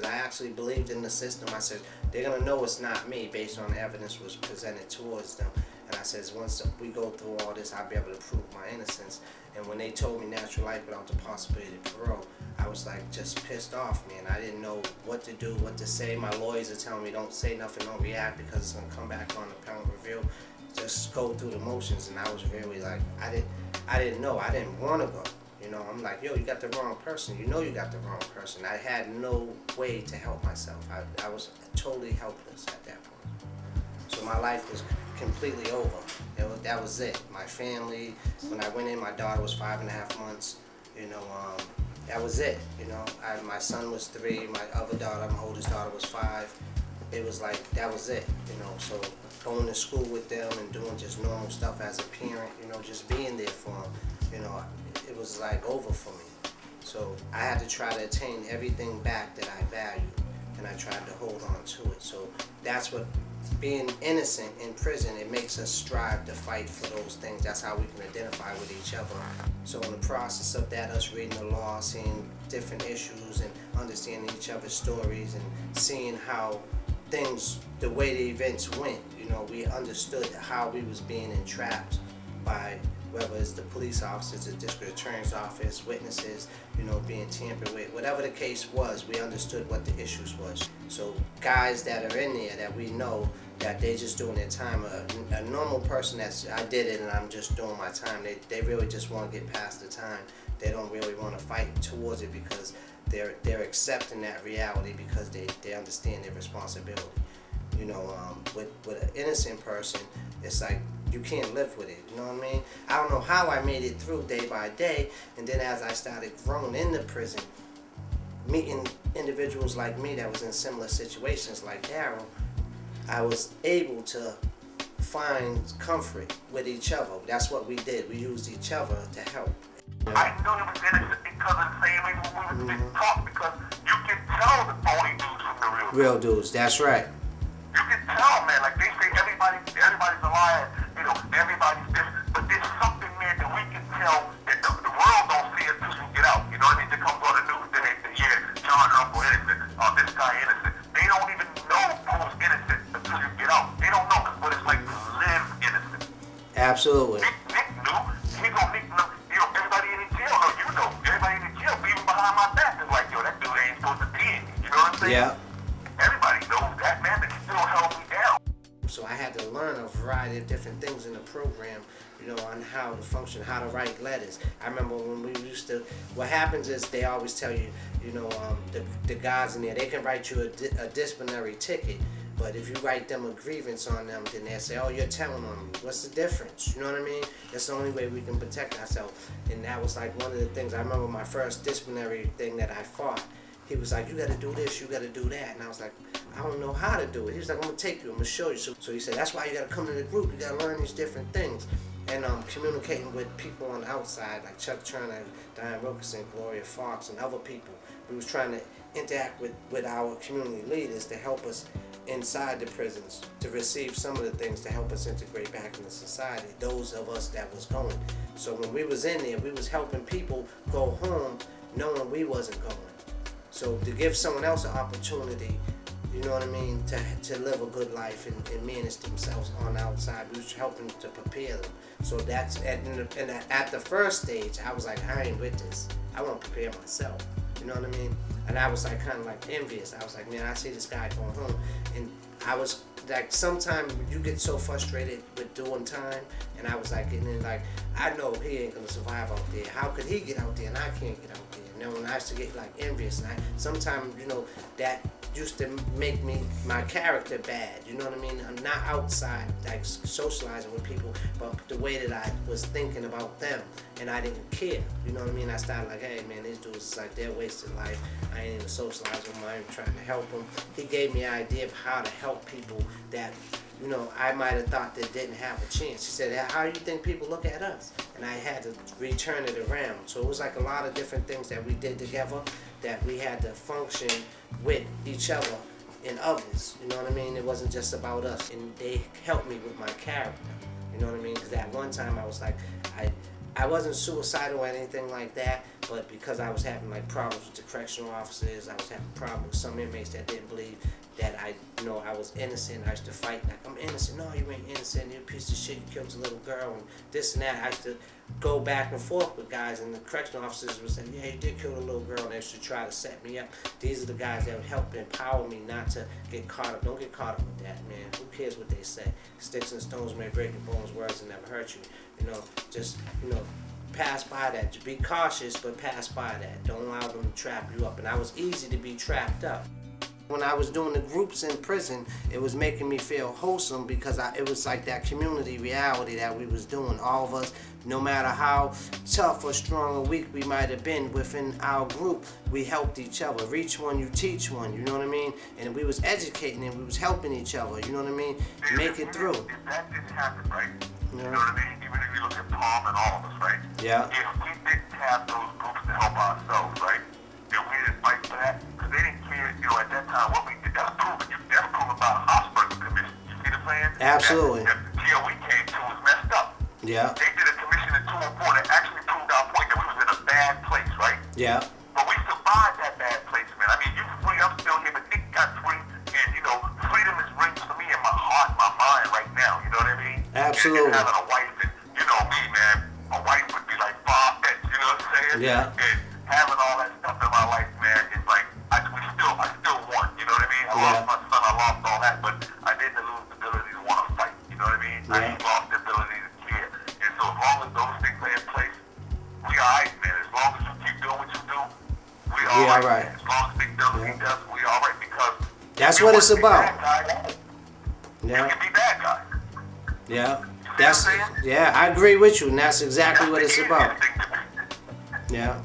I actually believed in the system. I said, they're going to know it's not me based on the evidence was presented towards them. And I said, once we go through all this, I'll be able to prove my innocence. And when they told me natural life without the possibility of parole, I was like just pissed off, man. I didn't know what to do, what to say. My lawyers are telling me don't say nothing, don't react because it's going to come back on the appellate review. Just go through the motions. And I was really like, I didn't know. I didn't want to go. You know, I'm like, yo, you got the wrong person. You know you got the wrong person. I had no way to help myself. I was totally helpless at that point. So my life was completely over. That was it. My family, when I went in, my daughter was 5.5 months. You know, that was it. You know, my son was 3. My other daughter, my oldest daughter, was 5. It was like, that was it. You know, so going to school with them and doing just normal stuff as a parent, you know, just being there for them, you know, it was like over for me. So I had to try to attain everything back that I valued, and I tried to hold on to it. So that's what being innocent in prison, it makes us strive to fight for those things. That's how we can identify with each other. So in the process of that, us reading the law, seeing different issues and understanding each other's stories and seeing how things, the way the events went, you know, we understood how we was being entrapped by whether it's the police officers, the district attorney's office, witnesses, you know, being tampered with. Whatever the case was, we understood what the issues was. So guys that are in there that we know that they just doing their time, a normal person I did it and I'm just doing my time, they really just want to get past the time. They don't really want to fight towards it because they're accepting that reality because they understand their responsibility. You know, with an innocent person, it's like you can't live with it. You know what I mean? I don't know how I made it through day by day, and then as I started growing in the prison, meeting individuals like me that was in similar situations like Daryl, I was able to find comfort with each other. That's what we did. We used each other to help. I knew he was innocent because of the same reason we was taught, because you can tell the phony dudes from the real dudes. That's right. You can tell, man. Like they say, everybody's a liar. You know, everybody's this, but there's something, man, that we can tell that the world don't see until you get out. You know what I mean? It comes on the news that they say, yeah, Shawn Drumgold innocent. Oh, this guy innocent. They don't even know who's innocent until you get out. They don't know what it's like to live innocent. Absolutely. Nick knew. He gonna Nick know. You know, everybody in the jail know. You know, everybody in the jail, even behind my back, is like, yo, that dude ain't supposed to be in. You know what I'm saying? Yeah. Everybody knows that, man, but it still held me down. So I had to learn a variety of different things in the program, you know, on how to function, how to write letters. I remember when we used to, what happens is they always tell you, you know, the guys in there, they can write you a disciplinary ticket, but if you write them a grievance on them, then they'll say, oh, you're telling on me. What's the difference? You know what I mean? That's the only way we can protect ourselves. And that was like one of the things, I remember my first disciplinary thing that I fought. He was like, you got to do this, you got to do that. And I was like, I don't know how to do it. He was like, I'm going to take you, I'm going to show you. So he said, that's why you got to come to the group. You got to learn these different things. And communicating with people on the outside, like Chuck Turner, Diane Wilkerson, Gloria Fox, and other people. We was trying to interact with our community leaders to help us inside the prisons, to receive some of the things to help us integrate back into society, those of us that was going. So when we was in there, we was helping people go home knowing we wasn't going. So to give someone else an opportunity, you know what I mean, to live a good life and manage themselves on the outside, we was helping to prepare them. So that's at the first stage, I was like, I ain't with this. I want to prepare myself. You know what I mean? And I was like kind of like envious. I was like, man, I see this guy going home, and I was like, sometimes you get so frustrated with doing time, and I was like, and then like, I know he ain't gonna survive out there. How could he get out there and I can't get out there? You know, and I used to get like envious, and sometimes, you know, that used to make my character bad. You know what I mean? I'm not outside like socializing with people, but the way that I was thinking about them, and I didn't care. You know what I mean? I started like, hey man, these dudes, like, they're wasting life. I ain't even socializing with them. I ain't trying to help them. He gave me an idea of how to help people that, you know, I might have thought that didn't have a chance. He said, how do you think people look at us? And I had to return it around. So it was like a lot of different things that we did together that we had to function with each other and others. You know what I mean? It wasn't just about us. And they helped me with my character. You know what I mean? Because at one time I was like, I wasn't suicidal or anything like that, But because I was having like problems with the correctional officers, I was having problems with some inmates that didn't believe that I was innocent. I used to fight like, I'm innocent. No, you ain't innocent. You a piece of shit. You killed a little girl and this and that. I used to go back and forth with guys, and the correctional officers would say, yeah, you did kill a little girl, and they used to try to set me up. These are the guys that would help empower me not to get caught up. Don't get caught up with that, man. Who cares what they say? Sticks and stones may break your bones, words will never hurt you. Just pass by that. Be cautious, but pass by that. Don't allow them to trap you up. And I was easy to be trapped up. When I was doing the groups in prison, it was making me feel wholesome because it was like that community reality that we was doing. All of us, no matter how tough or strong or weak we might have been within our group, we helped each other. Reach one, you teach one, you know what I mean? And we was educating and we was helping each other, you know what I mean? Make it through. If that didn't happen, right? Yeah. You know what I mean? Even if you look at Palm and all of us, right? Yeah. If we didn't have those groups to help ourselves, right? If we didn't fight for that, because they didn't care, at that time, what we did, that's proven by the Hospital Commission. You see the plan? Absolutely. That the deal we came to was messed up. Yeah. They did a commission in 204 that actually proved our point that we was in a bad place, right? Yeah. But we survived that bad place, man. I mean, you free, I'm still here, but Nick got free, and freedom is rings for me in my heart, my mind right now. You know what I mean? Absolutely. And having a wife, and you know me, man. A wife would be like far-fetched, you know what I'm saying? Yeah. And having all that stuff in my life, man, it's like I still won. You know what I mean? I lost my son, I lost all that, but I didn't lose the ability to want to fight. You know what I mean? I just lost the ability to care. And so as long as those things are in place, we all right, man. As long as you keep doing what you do, we all right. As long as Big does what he does, we all right, because that's what it's about. You can be bad guys. Yeah. I agree with you, and that's exactly what it's about. Yeah.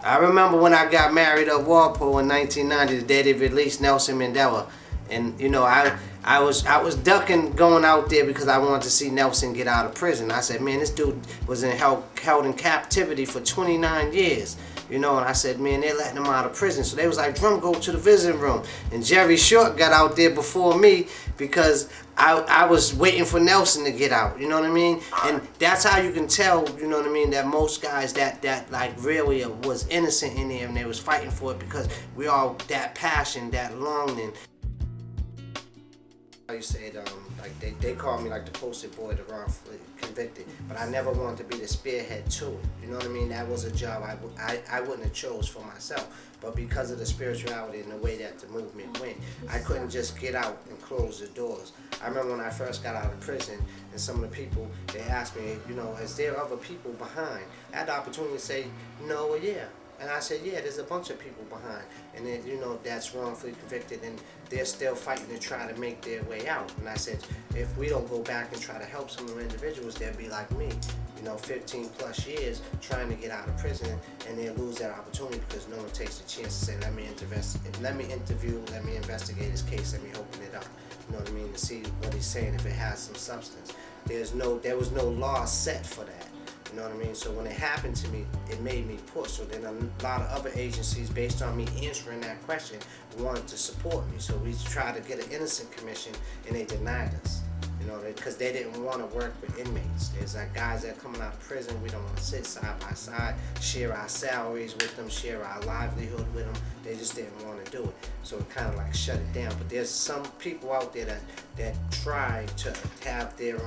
I remember when I got married at Walpole in 1990, the day they released Nelson Mandela, and I was ducking going out there because I wanted to see Nelson get out of prison. I said, man, this dude was held in captivity for 29 years. And I said, man, they're letting him out of prison. So they was like, Drum, go to the visiting room. And Jerry Short got out there before me because I was waiting for Nelson to get out, you know what I mean? And that's how you can tell, you know what I mean, that most guys that like really was innocent in there and they was fighting for it because we all that passion, that longing. You said, like they called me like the poster boy, the wrongfully convicted, but I never wanted to be the spearhead to it. You know what I mean? That was a job I wouldn't have chose for myself. But because of the spirituality and the way that the movement went, I couldn't just get out and close the doors. I remember when I first got out of prison, and some of the people, they asked me, is there other people behind? I had the opportunity to say no or yeah. And I said, yeah, there's a bunch of people behind. And then, that's wrongfully convicted and they're still fighting to try to make their way out. And I said, if we don't go back and try to help some of the individuals, they'll be like me, 15 plus years trying to get out of prison, and they lose that opportunity because no one takes the chance to say, let me interview, let me investigate his case, let me open it up. You know what I mean? To see what he's saying, if it has some substance. There was no law set for that. You know what I mean? So when it happened to me, it made me push. So then a lot of other agencies, based on me answering that question, wanted to support me. So we tried to get an innocent commission, and they denied us. Because they didn't want to work with inmates. There's like guys that are coming out of prison, we don't want to sit side by side, share our salaries with them, share our livelihood with them. They just didn't want to do it. So it kind of like shut it down. But there's some people out there that try to have their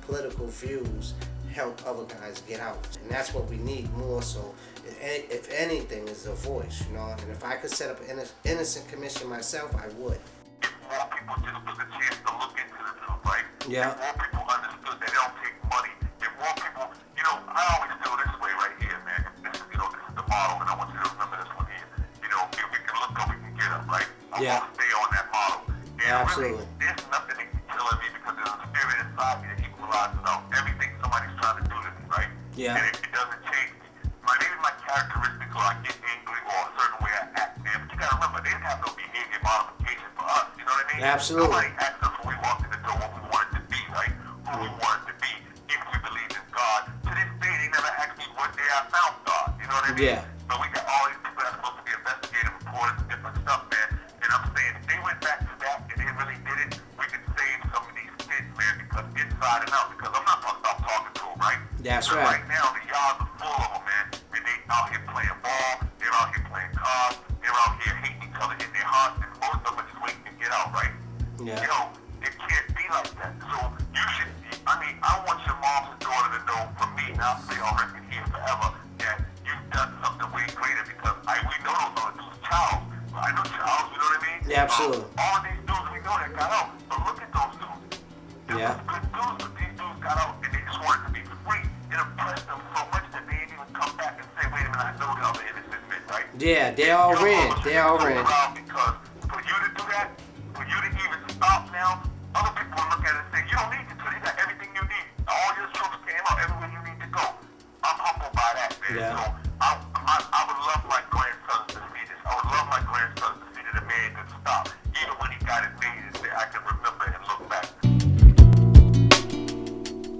political views help other guys get out, and that's what we need more. So if anything is a voice, and if I could set up an innocent commission myself, I would. If more people just took a chance to look into the truth, right? Yeah. If more people understood that they don't take money, if more people, I always feel this way right here, man. This is the model, and I want you to remember this one here. If we can look up, we can get up, right? I'm gonna stay on that model. And absolutely. Really, there's nothing that can kill me because there's a spirit inside me that equalizes out everything somebody's trying to do to me, right? Yeah. And it doesn't change me. Maybe my characteristics, or I get angry, or a certain way I act, man. But you gotta remember, they didn't have no behavior modification for us. You know what I mean? Absolutely. Nobody asked us when we walked in the door what we wanted to be, right? Who we wanted to be, if we believed in God. To this day, they never asked me what day I found God. You know what I mean? Yeah. But we got all these people that's supposed to be investigative reporters and different stuff, man. And I'm saying, if they went back to that and they really did it, we could save some of these kids, man, because inside and out, because I'm not going to stop talking to them, right? That's but right. Right now, the yards are full of them, man, and they out here playing Yeah. Yo, it can't be like that. So you should, I mean, I want your mom and daughter to know from me, now stay on record here forever, that you've done something way greater because we know those other dudes, Charles. I know Charles, you know what I mean? Yeah, absolutely. All of these dudes we know that got out, but look at those dudes. They're Yeah. some good dudes, but these dudes got out and they just wanted to be free. It impressed them so much that they didn't even come back and say, wait a minute, I know the other innocent men, right? Yeah, they all ran. They all ran. Because for you to do that, for you to even stop now, other people will look at it and say, you don't need to do it. You got everything you need. All your troops came out everywhere you need to go. I'm humbled by that, man. Yeah. So